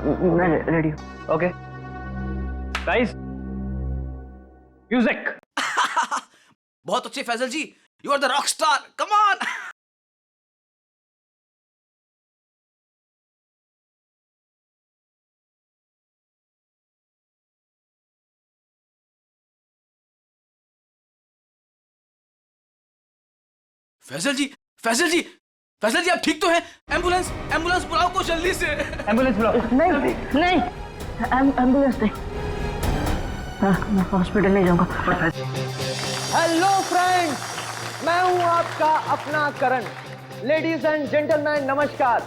मैं रेडी हूँ। Okay guys, music. बहुत अच्छे Faisal ji, you are the rock star, come on. Faisal ji, Faisal ji, Faisal ji आप ठीक तो हैं? एम्बुलेंस, एम्बुलेंस बुलाओ को जल्दी से। एम्बुलेंस बुलाओ। नहीं नहीं, एम्बुलेंस नहीं, मैं हॉस्पिटल नहीं जाऊंगा। हेलो फ्रेंड्स, मैं हूं आपका अपना करण। लेडीज एंड जेंटलमैन नमस्कार।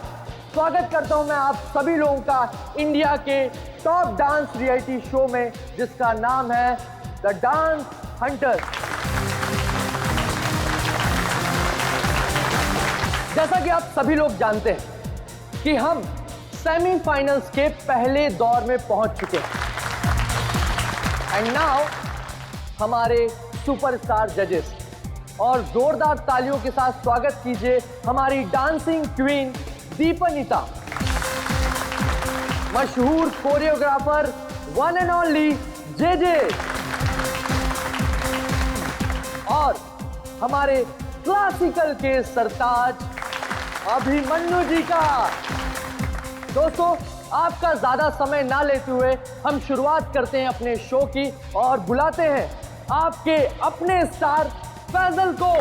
स्वागत करता हूं मैं आप सभी लोगों का इंडिया के टॉप डांस रियलिटी शो में, जिसका नाम है द डांस हंटर। जैसा कि आप सभी लोग जानते हैं कि हम सेमीफाइनल्स के पहले दौर में पहुंच चुके हैं। एंड नाउ हमारे सुपरस्टार जजेस, और जोरदार तालियों के साथ स्वागत कीजिए हमारी डांसिंग क्वीन दीपनिता, मशहूर choreographer one and only JJ, और हमारे क्लासिकल के सरताज अभिमन्यु जी का। दोस्तों, आपका ज्यादा समय ना लेते हुए हम शुरुआत करते हैं अपने शो की और बुलाते हैं आपके अपने स्टार फैजल को।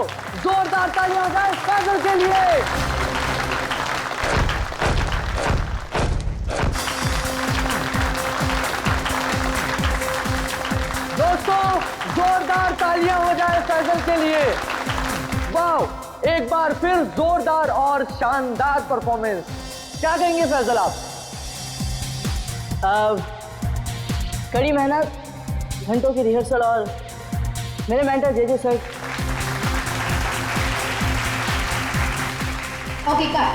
जोरदार तालियां हो जाए फैजल के लिए। दोस्तों, जोरदार तालियां हो जाए फैजल के लिए। वाह, एक बार फिर जोरदार और शानदार परफॉर्मेंस। क्या कहेंगे फैजल आप? कड़ी मेहनत, घंटों की रिहर्सल और मेरे mentor JJ sir. Okay cut,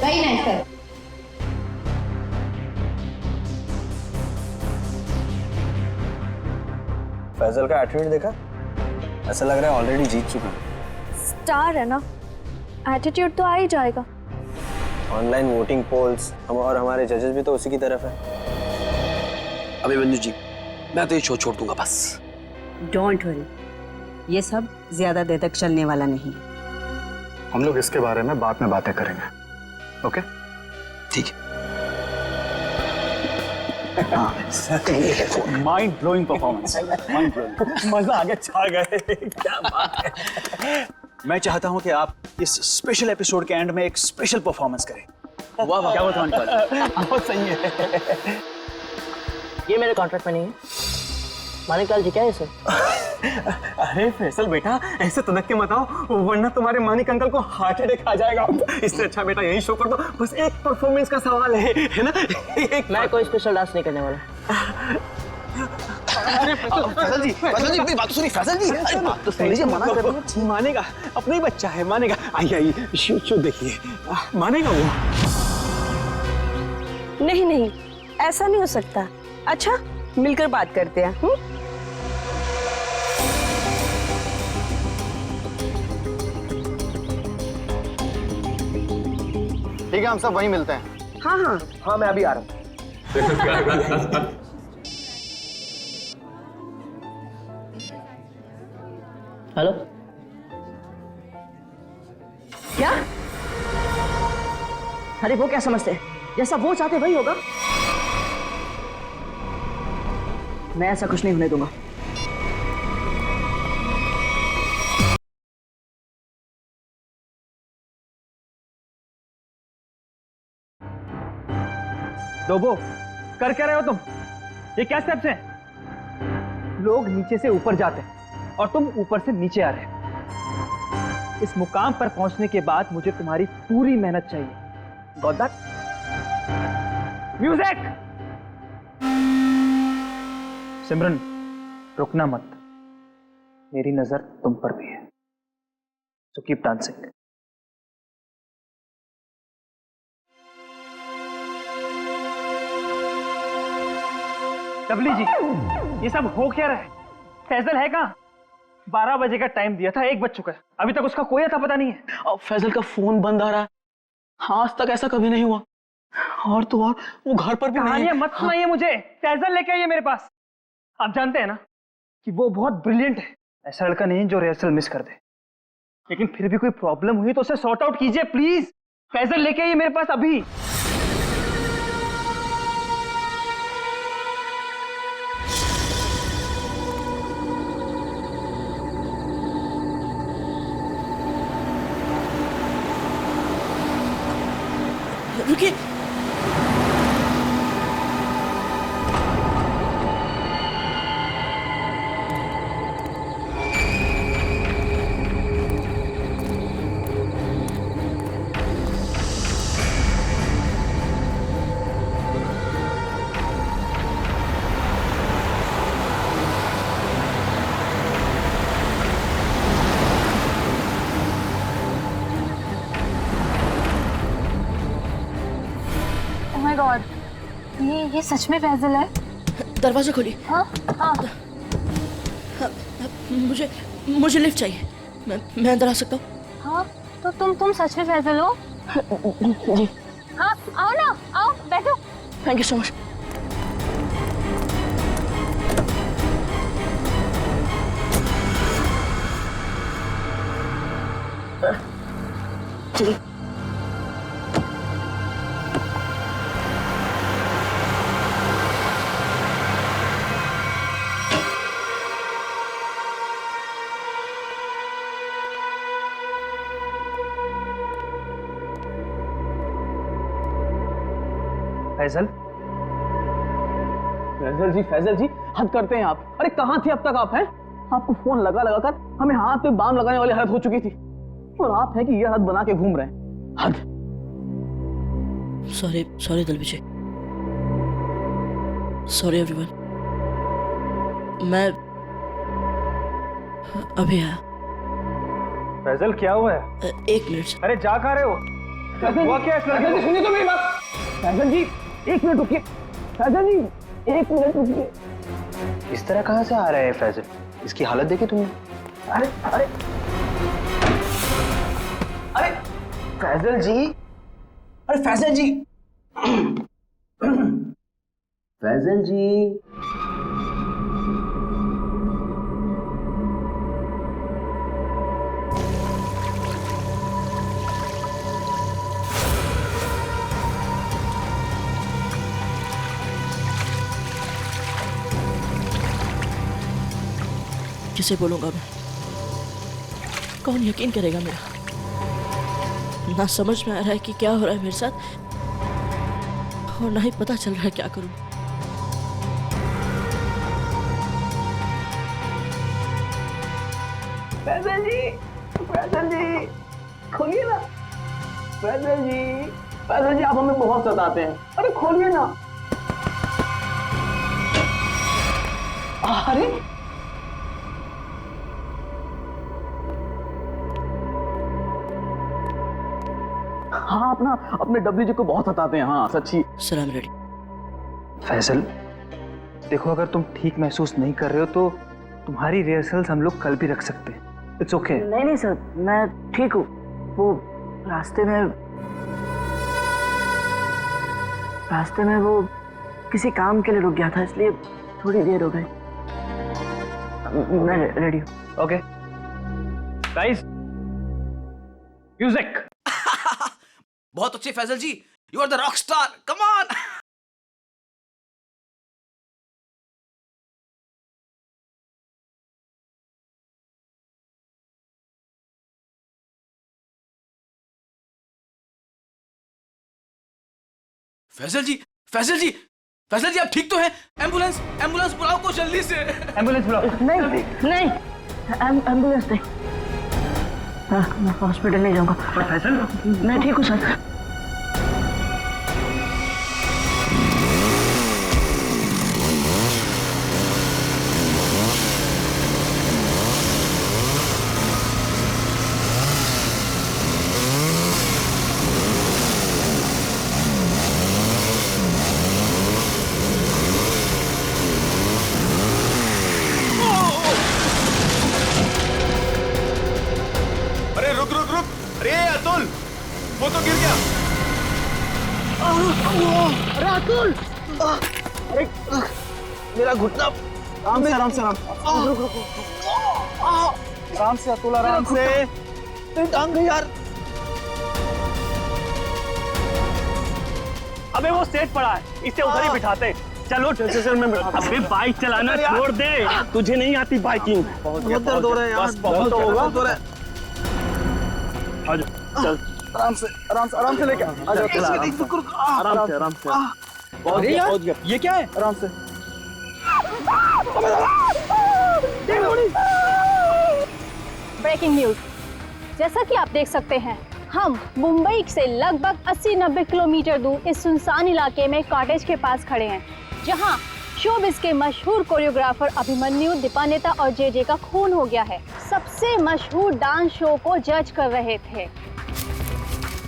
very nice sir. Faizal का एटीट्यूड देखा? ऐसा लग रहा है ऑलरेडी जीत चुका है। स्टार है ना, एटीट्यूड तो आ ही जाएगा। ऑनलाइन वोटिंग पोल्स हम और हमारे जजेस भी तो उसी की तरफ है। अभिमन्यु जी, मैं तो ये शो छोड़ दूंगा बस। डोंट वरी, ये सब ज्यादा देर तक चलने वाला नहीं है। हम लोग इसके बारे में बाद में बातें करेंगे, ओके? ठीक है। Mind blowing performance, mind blowing, मजा आ गया, छा गए, क्या बात है। मैं चाहता हूं कि आप इस स्पेशल एपिसोड के एंड में एक स्पेशल परफॉर्मेंस करें। वाह वाह, क्या बताऊं, बहुत सही है। ये मेरे कॉन्ट्रैक्ट में नहीं है। मानिकलाल जी क्या है सर? अरे फैसल बेटा, ऐसे तनक के मत आओ, वरना तुम्हारे मानिक अंकल को हार्ट अटैक आ जाएगा। इससे अच्छा बेटा यही शो कर दो, बस एक परफॉर्मेंस का सवाल है ना? मैं कोई स्पेशल डांस नहीं करने वाला। फैजल जी, मेरी बात सुनिए। फैजल जी, अरे बात तो सुन लीजिए, मना कर रहे हैं। मानेगा, अपना ही बच्चा है, मानेगा। आइए शो देखिए, मानेगा वो। नहीं नहीं, ऐसा नहीं हो सकता। अच्छा, मिलकर बात करते हैं। ठीक है, हम सब वहीं मिलते हैं। हाँ हाँ हाँ, मैं अभी आ रहा हूं। हेलो, क्या? अरे वो क्या समझते हैं, जैसा वो चाहते वही होगा। मैं ऐसा कुछ नहीं होने दूंगा। डोबो, कर क्या रहे हो तुम? ये क्या स्टेप्स हैं? लोग नीचे से ऊपर जाते हैं और तुम ऊपर से नीचे आ रहे हो। इस मुकाम पर पहुंचने के बाद मुझे तुम्हारी पूरी मेहनत चाहिए। Got that? म्यूजिक! सिमरन, रुकना मत। मेरी नजर तुम पर भी है, सो कीप डांसिंग। डबली जी, ये सब हो क्या रहा है? फैजल है कहाँ? 12 बजे का टाइम दिया था, 1 बज चुका है, अभी तक उसका कोई अता पता नहीं है। और फैजल का फोन बंद आ रहा है। हाँ, आज तक ऐसा कभी नहीं हुआ। और तो और वो घर पर भी नहीं है। मत सुनाइए मुझे, फैजल लेके आइए मेरे पास। आप जानते हैं ना कि वो बहुत ब्रिलियंट है, ऐसा लड़का नहीं जो रिहर्सल मिस कर दे। लेकिन फिर भी कोई प्रॉब्लम हुई तो उसे सॉर्ट आउट कीजिए प्लीज। फैजल लेके आइए मेरे पास अभी। रुकिए, ओह माय गॉड, ये सच में फैजल है? दरवाजा खोलिए। हाँ हाँ। मुझे लिफ्ट चाहिए। मैं अंदर आ सकता हूँ? हाँ तो तुम सच में फैजल हो? जी। हाँ आओ ना, आओ बैठो। Thank you so much. चलिए। फैजल, फैजल जी हद करते हैं आप। अरे कहाँ थे अब तक आप? हैं आपको फोन लगा लगा कर हमें हाथ पे बाम लगाने वाली हालत हो चुकी थी, और आप हैं कि ये हद बना के घूम रहे हैं। हद। सॉरी दिल विजय, सॉरी एवरीवन। मैं अभी आया। फैजल क्या हुआ है? एक मिनट। अरे जा कहाँ रहे हो? हुआ क्या इस लड़के को? सुनिए तो मेरी बात। फैजल जी एक मिनट रुकिए। फैजल जी एक मिनट रुकिए। इस तरह कहाँ से आ रहा है फैजल? इसकी हालत देखी तुमने? अरे अरे अरे फैजल जी, अरे फैजल जी, फैजल जी। किसे बोलूंगा मैं? कौन यकीन करेगा मेरा? ना समझ में आ रहा है कि क्या हो रहा है मेरे साथ, और ना ही पता चल रहा है क्या करूं। फैजल जी खोलिए ना। फैजल जी आप हमें बहुत सताते हैं। अरे खोलिए ना। अरे हाँ, अपने डब्ल्यू जी को बहुत सताते हैं। हाँ सच्ची। सलाम रेडी। फैजल देखो, अगर तुम ठीक महसूस नहीं कर रहे हो तो तुम्हारी रिहर्सल्स हम लोग कल भी रख सकते हैं। It's okay. नहीं सर, मैं ठीक हूँ। वो रास्ते में वो किसी काम के लिए रुक गया था, इसलिए थोड़ी देर हो गई। मैं रेडी हूँ। Okay guys, music. बहुत अच्छे Faisal ji, you are the rock star, come on. Faisal ji आप ठीक तो हैं? एम्बुलेंस बुलाओ को जल्दी से। एम्बुलेंस बुलाओ। नहीं एम्बुलेंस नहीं। मैं हॉस्पिटल नहीं जाऊंगा। पर फैजल, मैं ठीक हूँ सर। अरे रुक। अरे अतुल, वो तो गिर गया। अतुल! अरे मेरा घुटना। आराम से आराम से आराम से अतुल, आराम से। मेरी टांग गई यार। अबे वो सेट पड़ा है, इसे उधर ही बिठाते। चलो अबे बाइक चलाना छोड़ दे, तुझे नहीं आती बाइकिंग। बहुत दर्द हो रहा है यार। बहुत तो होगा। चल आराम से लेके आ जा। आराम से। पहुंच गया। ये क्या है? आराम से। ब्रेकिंग न्यूज, जैसा कि आप देख सकते हैं, हम मुंबई से लगभग 80-90 किलोमीटर दूर इस सुनसान इलाके में कॉटेज के पास खड़े हैं, जहां शोबिस के मशहूर कोरियोग्राफर अभिमन्यु, दीपानेता और जे का खून हो गया है। सबसे मशहूर डांस शो को जज कर रहे थे।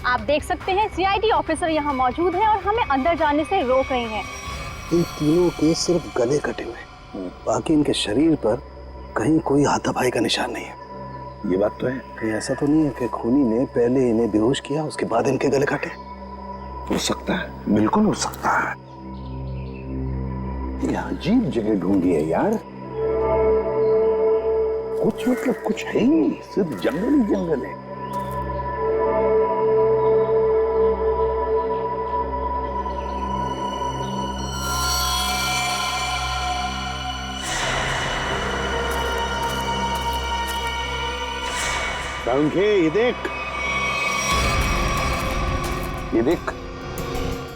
आप देख सकते हैं सीआईडी ऑफिसर यहाँ मौजूद हैं और हमें अंदर जाने से रोक रही हैं। इन तीनों के सिर्फ गले कटे हुए, बाकी इनके शरीर पर कहीं कोई हाथापाई का निशान नहीं है। ये बात तो है। कहीं ऐसा तो नहीं है कि खूनी ने पहले इन्हें बेहोश किया, उसके बाद इनके गले काटे? हो सकता है, बिल्कुल हो सकता है। ये अजीब जगह ढूंढी है यार। कुछ मतलब कुछ है ही नहीं, सिर्फ जंगल ही जंगल है। ये देख,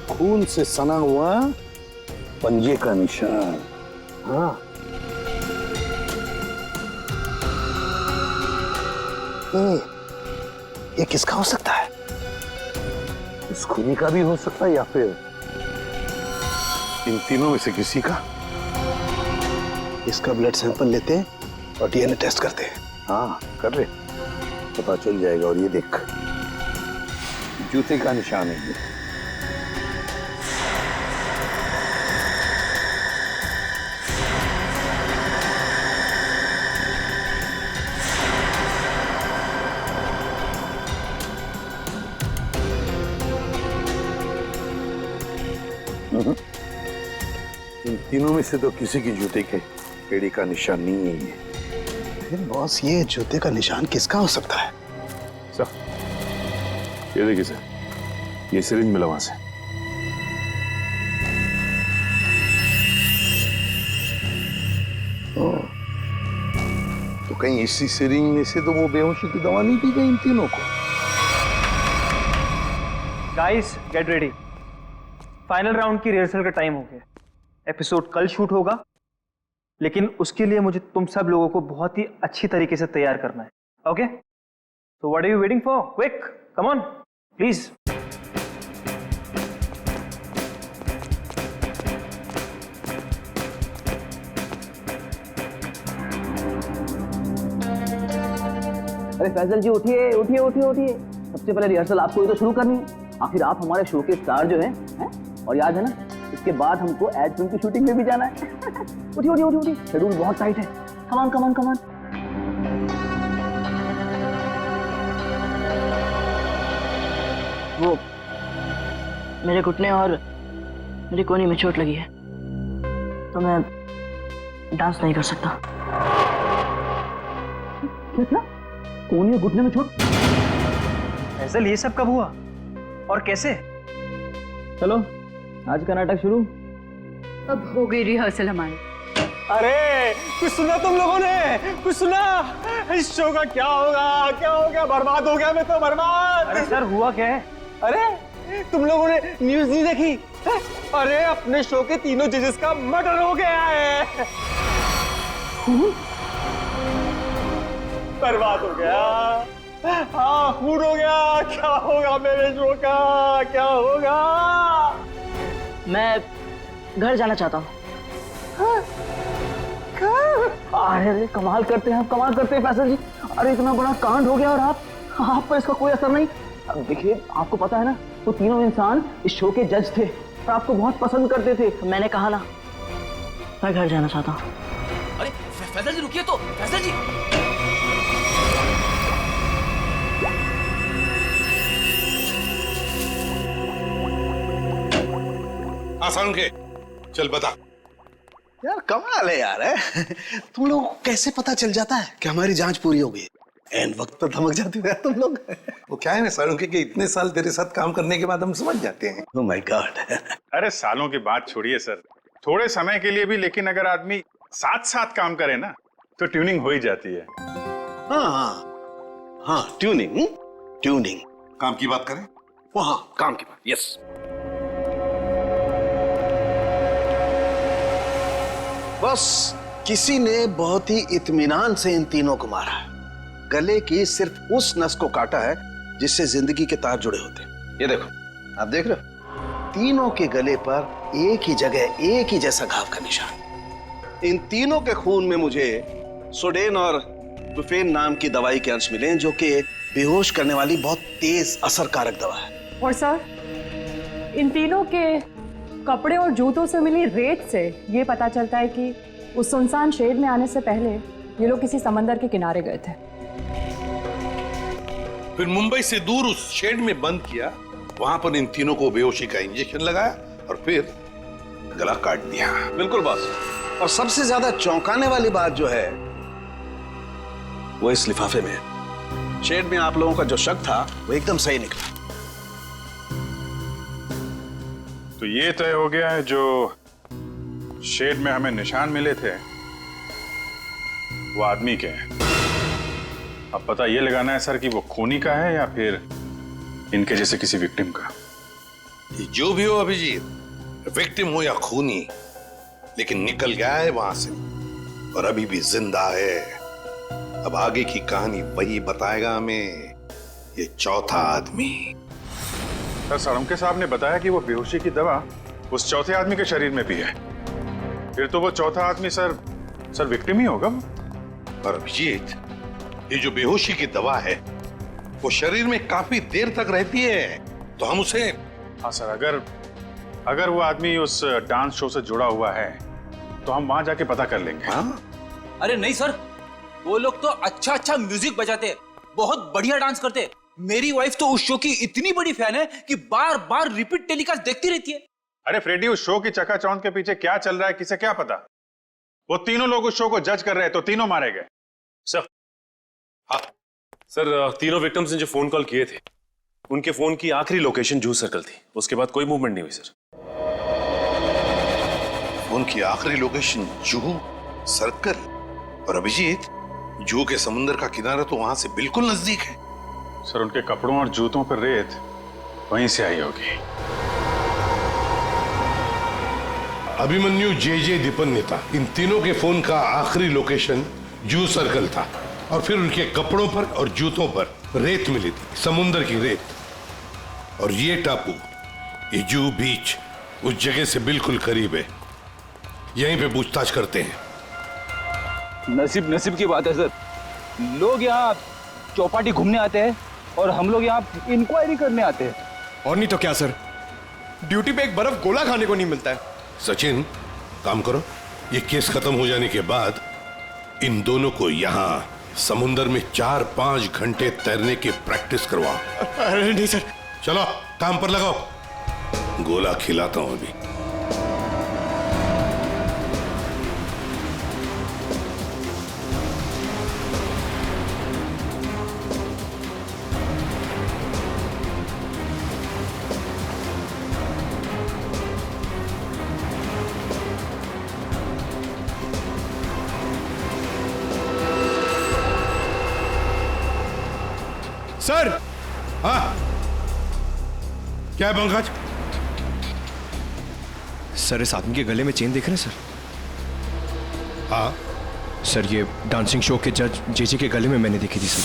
खून से सना हुआ पंजे का निशान। हाँ, ये किसका हो सकता है? इस खूनी का भी हो सकता है या फिर इन तीनों में से किसी का। इसका ब्लड सैंपल लेते हैं और डीएनए टेस्ट करते हैं। हाँ कर ले, पता चल जाएगा। और ये देख, जूते का निशान है ये। इन तीनों में से तो किसी की जूते के एड़ी का निशान नहीं है ये। फिर बॉस, ये जूते का निशान किसका हो सकता है? सर ये देखिए सर, ये सिरिंज मिला वहां से। तो कहीं इसी सिरिंज में से तो वो बेहोशी की दवा नहीं दी गई इन तीनों को? Guys get ready, final round की रिहर्सल का टाइम हो गया। एपिसोड कल शूट होगा, लेकिन उसके लिए मुझे तुम सब लोगों को बहुत ही अच्छी तरीके से तैयार करना है। Okay, so what are you waiting for? Quick, come on please. अरे फैजल जी उठिए उठिए उठिए उठिए। सबसे पहले रिहर्सल आपको ही तो शुरू करनी है। आखिर आप हमारे शो के स्टार जो हैं, और याद है ना, इसके बाद हमको एड फिल्म की शूटिंग में भी जाना है। उठिए उठिए उठिए उठिए, शेड्यूल बहुत टाइट है। Come on come on come on. वो मेरे घुटने और मेरी कोहनी में चोट लगी है, तो मैं डांस नहीं कर सकता। क्या? कोहनी और घुटने में चोट? फैजल, ये सब कब हुआ और कैसे? चलो आज का नाटक शुरू। अब हो गई रिहर्सल हमारी। अरे कुछ सुना तुम लोगों ने? कुछ सुना? इस शो का क्या होगा? क्या हो गया? बर्बाद हो गया मैं तो, बर्बाद। अरे सर हुआ क्या है? अरे तुम लोगों ने न्यूज़ नहीं देखी? अरे अपने शो के तीनों जजेस का मर्डर हो गया है। बर्बाद हो गया। हाँ, खून हो गया। क्या होगा मेरे शो का? क्या होगा? मैं घर जाना चाहता हूँ। अरे कमाल करते हैं आप, कमाल करते हैं फैसल जी। अरे इतना बड़ा कांड हो गया और आप पर इसका कोई असर नहीं। अब देखिए, आपको पता है ना, वो तीनों इंसान इस शो के जज थे और आपको बहुत पसंद करते थे। मैंने कहा ना, मैं घर जाना चाहता हूँ। अरे फैसल जी रुकिए तो, फैसल जी। आसान के चल बता। यार कमाल है यार, है तुम लोग को कैसे पता चल जाता है कि हमारी जांच पूरी हो गई? एन वक्त पर धमक जाते हो यार तुम लोग। वो क्या है ना सालुंके के इतने साल तेरे साथ काम करने के बाद हम समझ जाते हैं। Oh my God. अरे सालों की बात छोड़िए सर, थोड़े समय के लिए भी, लेकिन अगर आदमी साथ साथ काम करे ना तो ट्यूनिंग हो ही जाती है। हाँ हाँ हाँ, ट्यूनिंग ट्यूनिंग। काम की बात करें? वो हाँ, काम की बात, यस। बस किसी ने बहुत ही इत्मीनान से इन तीनों को मारा है। गले की सिर्फ उस नस को काटा है जिससे जिंदगी के तार जुड़े होते हैं। ये देखो, आप देख रहे हो, तीनों के गले पर एक ही जगह एक ही जैसा घाव का निशान। इन तीनों के खून में मुझे सोडेन और बुफेन नाम की दवाई के अंश मिले, जो कि बेहोश करने वाली बहुत तेज असरकारक दवा है। और सर, इन तीनों के कपड़े और जूतों से मिली रेत से ये पता चलता है कि उस सुनसान शेड में आने से पहले ये लोग किसी समंदर के किनारे गए थे। फिर मुंबई से दूर उस शेड में बंद किया, वहां पर इन तीनों को बेहोशी का इंजेक्शन लगाया और फिर गला काट दिया। बिल्कुल बॉस। और सबसे ज्यादा चौंकाने वाली बात जो है वो इस लिफाफे में है। शेड में आप लोगों का जो शक था वो एकदम सही निकला। तो ये तय हो गया है, जो शेड में हमें निशान मिले थे वो आदमी के हैं। अब पता ये लगाना है सर कि वो खूनी का है या फिर इनके जैसे किसी विक्टिम का। जो भी हो अभिजीत, विक्टिम हो या खूनी, लेकिन निकल गया है वहां से और अभी भी जिंदा है। अब आगे की कहानी वही बताएगा हमें, ये चौथा आदमी। सर सालुंके साहब ने बताया कि वो बेहोशी की दवा उस चौथे आदमी के शरीर में भी है। फिर तो वो चौथा आदमी सर विक्टिम ही होगा। और अभिजीत, ये जो बेहोशी की दवा है वो शरीर में काफी देर तक रहती है, तो हम उसे। हाँ सर, अगर वो आदमी उस डांस शो से जुड़ा हुआ है तो हम वहां जाके पता कर लेंगे। हाँ? अरे नहीं सर, वो लोग तो अच्छा म्यूजिक बजाते, बहुत बढ़िया डांस करते। मेरी वाइफ तो उस शो की इतनी बड़ी फैन है कि बार बार रिपीट टेलीकास्ट देखती रहती है। अरे फ्रेडी, उस शो की चकाचौंध के पीछे क्या चल रहा है किसे क्या पता। वो तीनों लोग उस शो को जज कर रहे हैं तो तीनों मारे गए। सर, हाँ सर, तीनों विक्टिम्स ने जो फोन कॉल किए थे उनके फोन की आखिरी लोकेशन जूह सर्कल थी। उसके बाद कोई मूवमेंट नहीं हुई सर। फोन की आखिरी लोकेशन जूह सर्कल? और अभिजीत, जूह के समुद्र का किनारा तो वहां से बिल्कुल नजदीक है। सर उनके कपड़ों और जूतों पर रेत वहीं से आई होगी। अभिमन्यु जे दीपन्नेता, इन तीनों के फोन का आखिरी लोकेशन जूह सर्कल था और फिर उनके कपड़ों पर और जूतों पर रेत मिली थी, समुद्र की रेत। और ये टापू, ये जूह बीच, उस जगह से बिल्कुल करीब है। यहीं पे पूछताछ करते हैं। नसीब की बात है सर, लोग यहाँ चौपाटी घूमने आते हैं और हम लोग यहाँ इंक्वायरी करने आते हैं। और नहीं तो क्या सर, ड्यूटी पे एक बर्फ गोला खाने को नहीं मिलता है। सचिन, काम करो, ये केस खत्म हो जाने के बाद इन दोनों को यहाँ समुंदर में 4-5 घंटे तैरने की प्रैक्टिस करवाओ। अरे नहीं सर। चलो काम पर लगाओ, गोला खिलाता हूं अभी। सर। हाँ, क्या है पंकज? सर, इस आदमी के गले में चेन देख रहे हैं सर? हाँ सर, ये डांसिंग शो के जज जेजे के गले में मैंने देखी थी सर।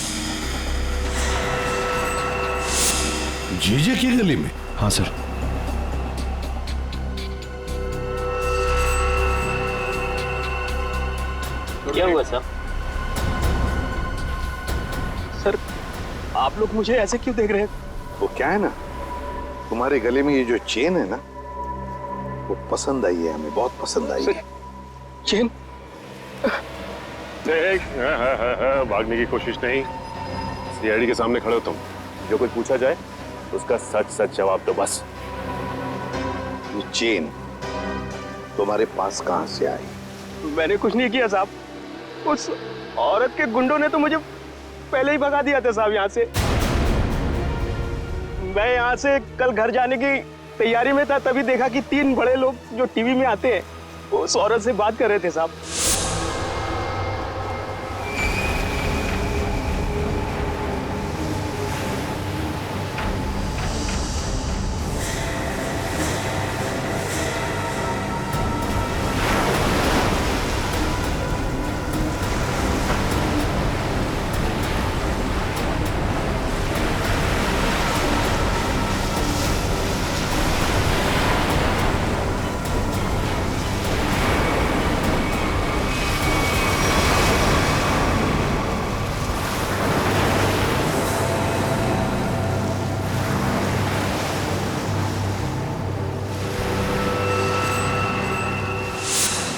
जेजे के गले में? हाँ सर। क्या हुआ सर? सर, आप लोग मुझे ऐसे क्यों देख रहे हैं? वो क्या है ना, तुम्हारे गले में ये जो चेन है ना, वो पसंद आई है हमें, बहुत पसंद आई है। चेन? भागने की कोशिश नहीं, सीआईडी के सामने खड़े हो तुम। जो कुछ पूछा जाए उसका सच सच जवाब दो बस। ये चेन तुम्हारे पास कहां से आई? मैंने कुछ नहीं किया साहब। उस औरत के गुंडों ने तो मुझे पहले ही भगा दिया था साहब यहाँ से। मैं यहाँ से कल घर जाने की तैयारी में था, तभी देखा कि 3 बड़े लोग जो टीवी में आते हैं वो उस औरत से बात कर रहे थे साहब।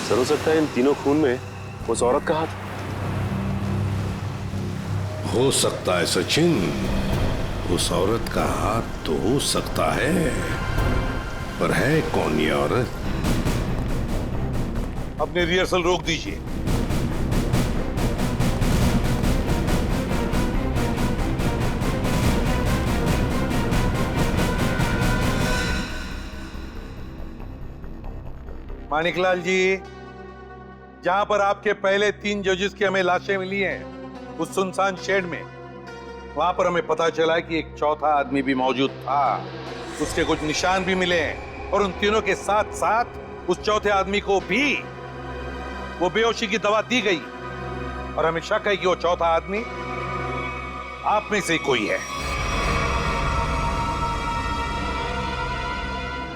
सर, हो सकता है इन तीनों खून में उस औरत का हाथ। हो सकता है सचिन, उस औरत का हाथ तो हो सकता है, पर है कौन ये औरत? अपने रिहर्सल रोक दीजिए। मानिकलाल जी, जहां पर आपके पहले 3 जजेस की हमें लाशें मिली हैं, उस सुनसान शेड में, वहां पर हमें पता चला कि एक चौथा आदमी भी मौजूद था। उसके कुछ निशान भी मिले हैं और उन तीनों के साथ साथ उस चौथे आदमी को भी वो बेहोशी की दवा दी गई और हमें शक है कि वो चौथा आदमी आप में से कोई है।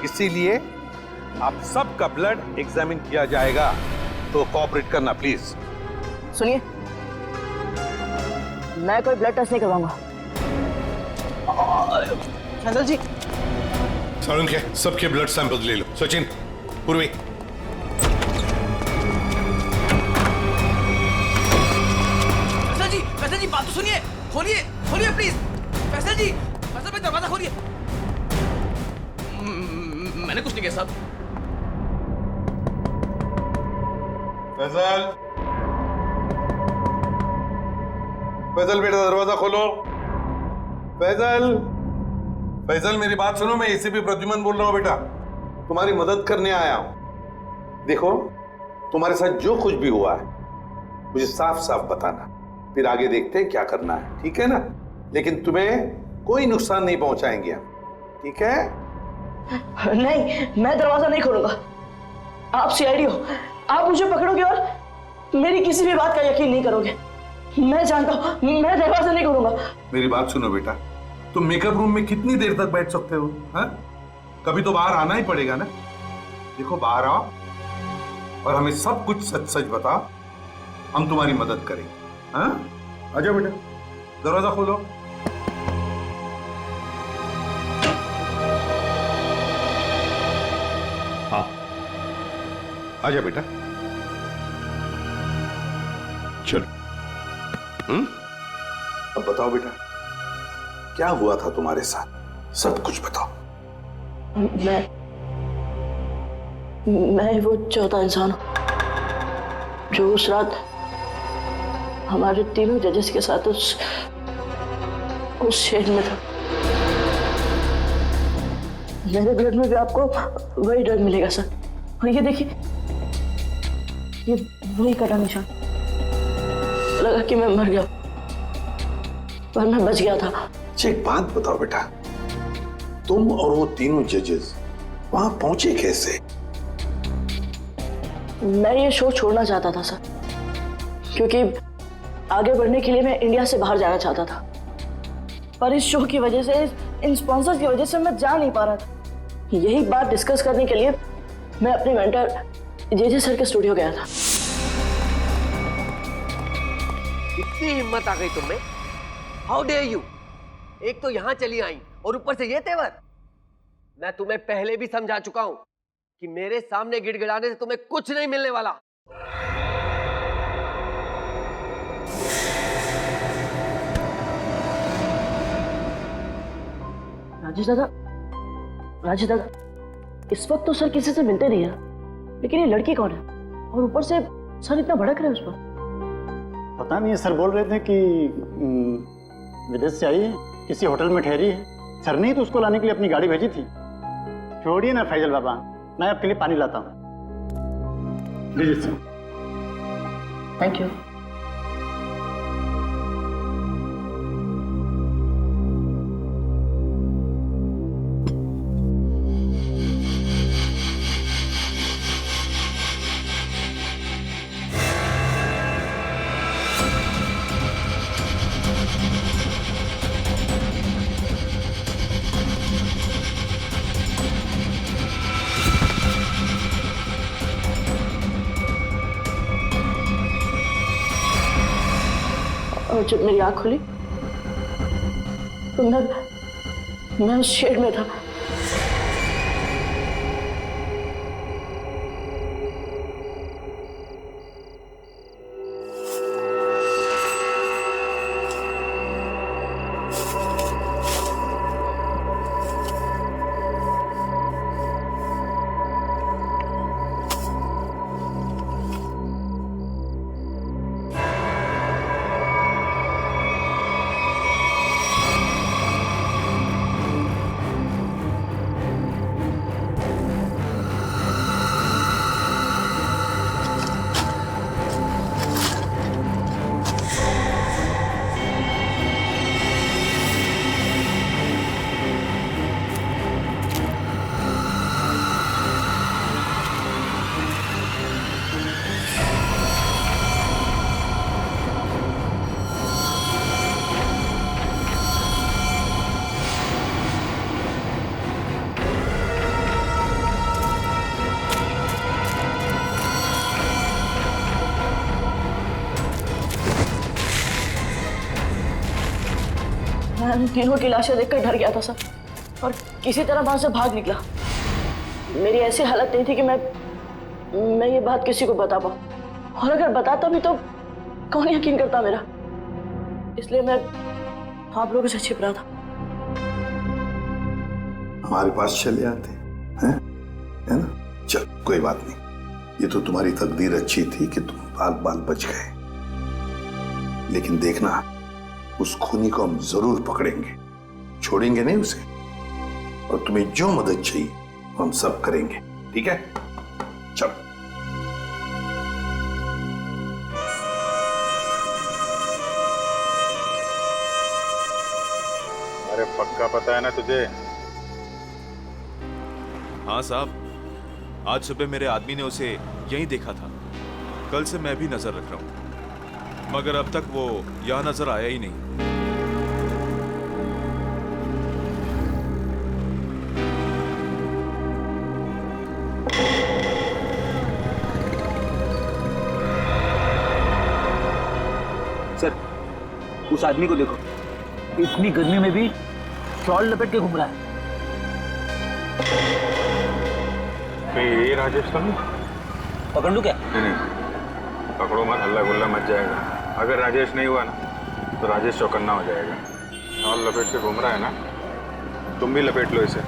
इसीलिए आप सबका ब्लड एग्जामिन किया जाएगा, तो कोऑपरेट करना प्लीज। सुनिए, मैं कोई ब्लड टेस्ट नहीं करवाऊंगा। फैजल जी, सर उनके सबके ब्लड सैंपल ले लो। सचिन, पूर्वी। फैसल जी बात तो सुनिए, खोलिए खोलिए प्लीज। फैसल जी, फैसल भाई दरवाजा खोलिए। मैंने कुछ नहीं किया साहब। फैजल, फैजल बेटा दरवाजा खोलो। फैजल, फैजल मेरी बात सुनो, मैं एसीपी प्रद्युमन बोल रहा हूं बेटा, तुम्हारी मदद करने आया हूं। देखो, तुम्हारे साथ जो कुछ भी हुआ है मुझे साफ साफ बताना, फिर आगे देखते हैं क्या करना है, ठीक है ना? लेकिन तुम्हें कोई नुकसान नहीं पहुंचाएंगे हम, ठीक है? नहीं, मैं दरवाजा नहीं खोलूंगा। आप सीआईडी हो, आप मुझे पकड़ोगे और मेरी किसी भी बात का यकीन नहीं करोगे। मैं जानता हूं, मैं दरवाजा नहीं खोलूंगा। मेरी बात सुनो बेटा, तुम मेकअप रूम में कितनी देर तक बैठ सकते हो? हाँ? कभी तो बाहर आना ही पड़ेगा ना। देखो, बाहर आओ और हमें सब कुछ सच सच बताओ, हम तुम्हारी मदद करेंगे। हाँ? आ जाओ बेटा, दरवाजा खोलो। हाँ, आ जाओ बेटा, चलो। अब बताओ बेटा, क्या हुआ था तुम्हारे साथ? सब कुछ बताओ। मैं वो चौथा इंसान हूं जो उस रात हमारे तीनों जजेस के साथ उस शेड में था। मेरे ब्लड में भी आपको वही ड्रग मिलेगा सर। और ये देखिए, ये वही कटा निशान। लगा कि मैं मर गया, पर मैं बच गया था। अच्छा, एक बात बताओ बेटा, तुम और वो तीनों जजेस वहां पहुंचे कैसे? मैं ये शो छोड़ना चाहता था सर, क्योंकि आगे बढ़ने के लिए मैं इंडिया से बाहर जाना चाहता था, पर इस शो की वजह से, इन स्पॉन्सर्स की वजह से मैं जा नहीं पा रहा था। यही बात डिस्कस करने के लिए मैं अपने मेंटर जेजे सर के स्टूडियो गया था। इतनी हिम्मत आ गई तुममें? How dare you! एक तो यहां चली आई और ऊपर से ये तेवर। मैं तुम्हें पहले भी समझा चुका हूं कि मेरे सामने गिड़गिड़ाने से तुम्हें कुछ नहीं मिलने वाला। राजेश दादा, इस वक्त तो सर किसी से मिलते नहीं है। लेकिन ये लड़की कौन है? और ऊपर से सर इतना भड़क रहा है उस पर। पता नहीं, सर बोल रहे थे कि विदेश से आई है, किसी होटल में ठहरी है। सर ने ही तो उसको लाने के लिए अपनी गाड़ी भेजी थी। छोड़िए ना फैजल बाबा, मैं आपके लिए पानी लाता हूँ। लीजिए सर। Thank you. और जब मेरी आंख खुली तो मैं उस शेड में था। मैं उन तीनों की लाशें देखकर डर गया था सर, और किसी तरह वहां से भाग निकला। मेरी ऐसी हालत नहीं थी कि मैं ये बात किसी को बता पाऊं, और अगर बताता भी तो कौन यकीन करता मेरा। इसलिए मैं आप लोगों से छिप रहा था। हमारे पास चले आते हैं, है ना? चल कोई बात नहीं, ये तो तुम्हारी तकदीर अच्छी थी कि तुम बाल बाल बच गए। लेकिन देखना, उस खूनी को हम जरूर पकड़ेंगे, छोड़ेंगे नहीं उसे। और तुम्हें जो मदद चाहिए हम सब करेंगे, ठीक है? चलो। अरे पक्का पता है ना तुझे? हाँ साहब, आज सुबह मेरे आदमी ने उसे यहीं देखा था। कल से मैं भी नजर रख रहा हूँ, मगर अब तक वो यहाँ नजर आया ही नहीं। सर, उस आदमी को देखो, इतनी गर्मी में भी शॉल लपेट के घूम रहा है। ये राजेश तो नहीं? पकड़ लूं क्या? नहीं, पकड़ो मत, हल्ला गुल्ला मच जाएगा। अगर राजेश नहीं हुआ ना तो राजेश चौकन्ना हो जाएगा। शॉल लपेट के घूम रहा है ना, तुम भी लपेट लो इसे।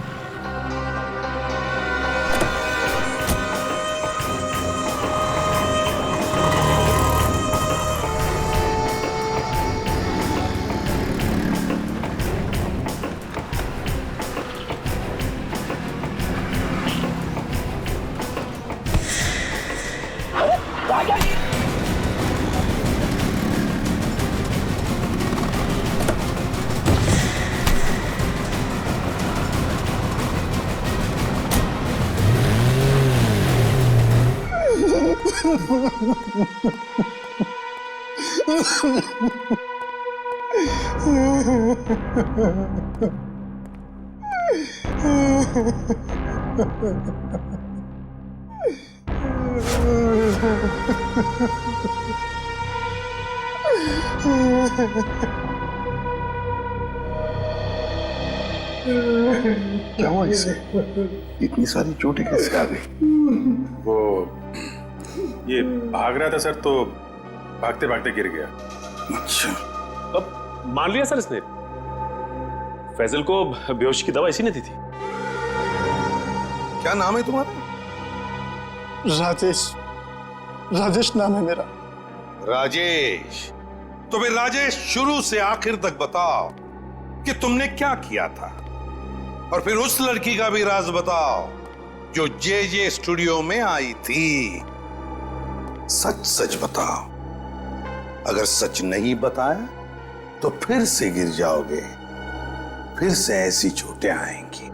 क्या हुआ इसे? इतनी सारी चोटें कैसे आ गई? वो ये भाग रहा था सर, तो भागते भागते गिर गया। अच्छा, अब मान लिया सर इसने। फैजल को बेहोशी की दवा इसी ने दी थी। क्या नाम है तुम्हारा? राजेश नाम है मेरा। राजेश? तो फिर राजेश शुरू से आखिर तक बताओ कि तुमने क्या किया था, और फिर उस लड़की का भी राज बताओ जो जे स्टूडियो में आई थी। सच सच बताओ। अगर सच नहीं बताया तो फिर से गिर जाओगे, फिर से ऐसी चोटें आएंगी,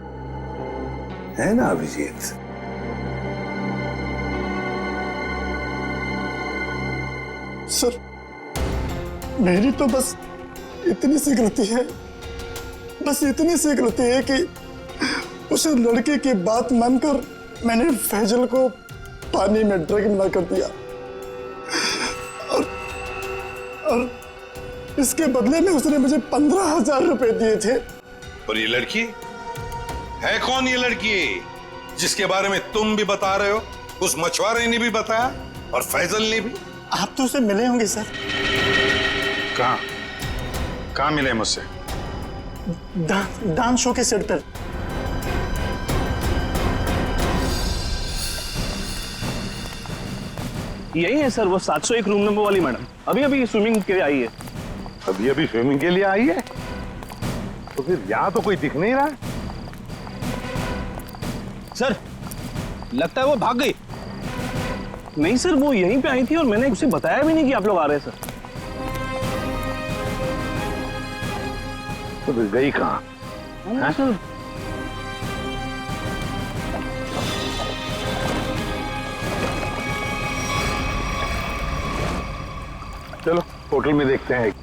है ना अभिजीत? सर, मेरी तो बस इतनी सी गलती है, बस इतनी सी गलती है कि उस लड़के की बात मानकर मैंने फैजल को पानी में ड्रग मिला कर दिया, और इसके बदले में उसने मुझे 15,000 रुपए दिए थे। और ये लड़की है कौन? ये लड़की जिसके बारे में तुम भी बता रहे हो, उस मछुआरे ने भी बताया और फैजल ने भी। आप तो उसे मिले होंगे सर। कहाँ मिले मुझसे? डांस शो के सेट पर। यही है सर, वो 701 रूम नंबर वाली मैडम, अभी अभी स्विमिंग के लिए आई है। अभी अभी स्विमिंग के लिए आई है? तो फिर यहां तो कोई दिख नहीं रहा है। सर, लगता है वो भाग गई। नहीं सर, वो यहीं पे आई थी और मैंने उसे बताया भी नहीं कि आप लोग आ रहे हैं सर। तो फिर गई कहां? सर, चलो होटल में देखते हैं।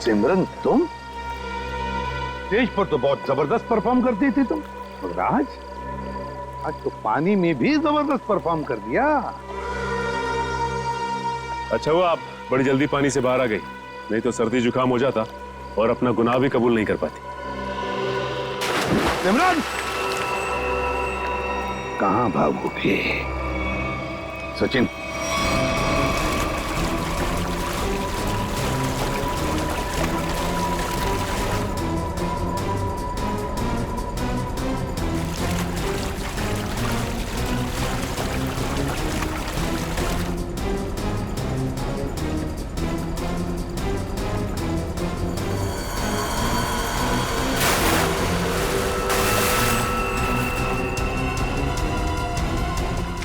सिमरन, तुम स्टेज पर तो बहुत जबरदस्त परफॉर्म करती थी तुम, और आज तो पानी में भी जबरदस्त परफॉर्म कर दिया। अच्छा हुआ आप बड़ी जल्दी पानी से बाहर आ गई, नहीं तो सर्दी जुकाम हो जाता और अपना गुनाह भी कबूल नहीं कर पाती। सिमरन, कहां भागोगे? सचिन,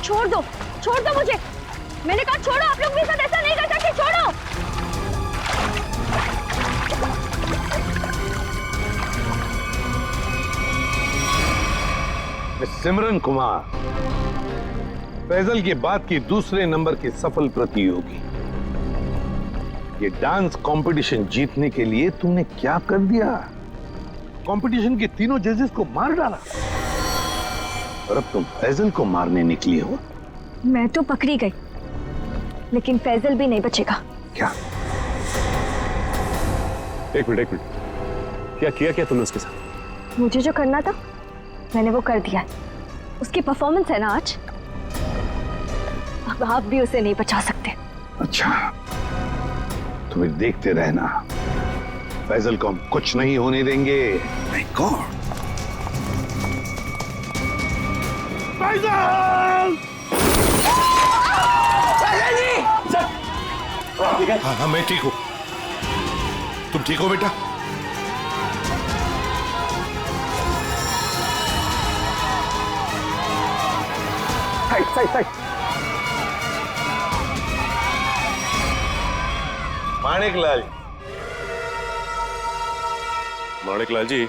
छोड़ दो मुझे। मैंने कहा छोड़ो, आप लोग मेरे साथ ऐसा नहीं कर सकते, छोड़ो। सिमरन कुमार, फैजल की बात की दूसरे नंबर की सफल प्रतियोगी। ये डांस कंपटीशन जीतने के लिए तुमने क्या कर दिया? कंपटीशन के तीनों जजेस को मार डाला, और अब तुम फैजल को मारने निकली हो। मैं तो पकड़ी गई, लेकिन फैजल भी नहीं बचेगा। क्या? एक मिनट, क्या किया तुमने उसके साथ? मुझे जो करना था मैंने वो कर दिया। उसकी परफॉर्मेंस है ना आज, अब आप भी उसे नहीं बचा सकते। अच्छा, तो फिर देखते रहना, फैजल को हम कुछ नहीं होने देंगे। My God, Faizal! हाँ, मैं ठीक हूं। तुम ठीक हो बेटा? Side. Maniklal ji,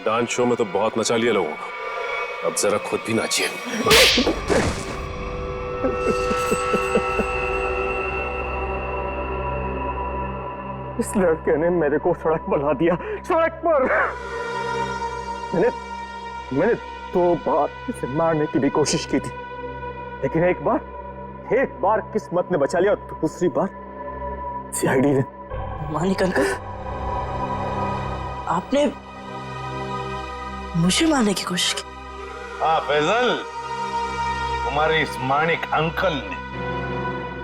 dance show में तो बहुत नचा लिया लोगों को, अब जरा खुद भी नाचिए। इस लड़के ने मेरे को सड़क पर ला दिया, सड़क पर। मैंने 2 बार इसे मारने की भी कोशिश की थी, लेकिन एक बार किस्मत ने बचा लिया और दूसरी बार सीआईडी ने। मानिक अंकल, आपने मुझे मारने की कोशिश की? हाँ फैजल, तुम्हारे इस मानिक अंकल ने,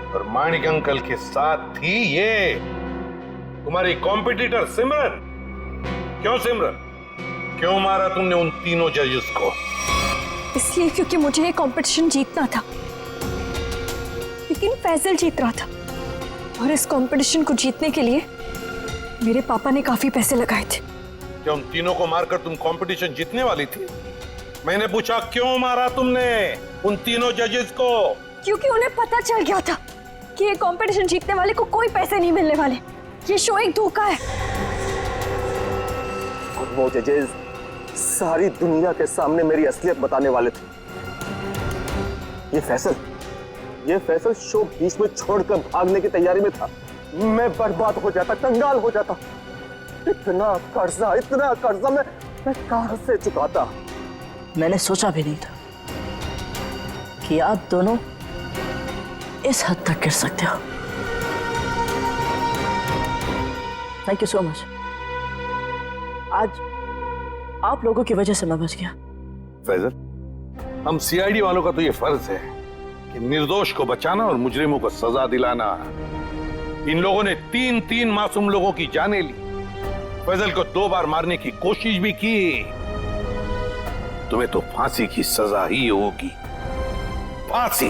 और मानिक अंकल के साथ थी ये तुम्हारी कॉम्पिटिटर सिमरन। क्यों सिमरन, क्यों मारा तुमने उन तीनों जजेस को? इसलिए क्योंकि मुझे ये कंपटीशन जीतना था, लेकिन फैजल जीत रहा था, और इस कंपटीशन को जीतने के लिए मेरे पापा ने काफी पैसे लगाए थे। क्या उन तीनों को मारकर तुम कंपटीशन जीतने वाली थी? मैंने पूछा क्यों मारा तुमने उन तीनों जजेस को? क्योंकि उन्हें पता चल गया था कि ये कंपटीशन जीतने वाले को कोई पैसे नहीं मिलने वाले, ये शो एक धोखा है। और वो जजेस सारी दुनिया के सामने मेरी असलियत बताने वाले थे। ये फैसल शो बीच में छोड़कर भागने की तैयारी में था। मैं बर्बाद हो जाता, कंगाल हो जाता। इतना कर्जा मैं कहां से चुकाता? मैंने सोचा भी नहीं था कि आप दोनों इस हद तक गिर सकते हो। Thank you so much. आज आप लोगों की वजह से मैं बच गया। फैजल, हम सीआईडी वालों का तो ये फर्ज है कि निर्दोष को बचाना और मुजरिमों को सजा दिलाना। इन लोगों ने 3 मासूम लोगों की जानें ली, फैजल को 2 बार मारने की कोशिश भी की। तुम्हें तो फांसी की सजा ही होगी, फांसी।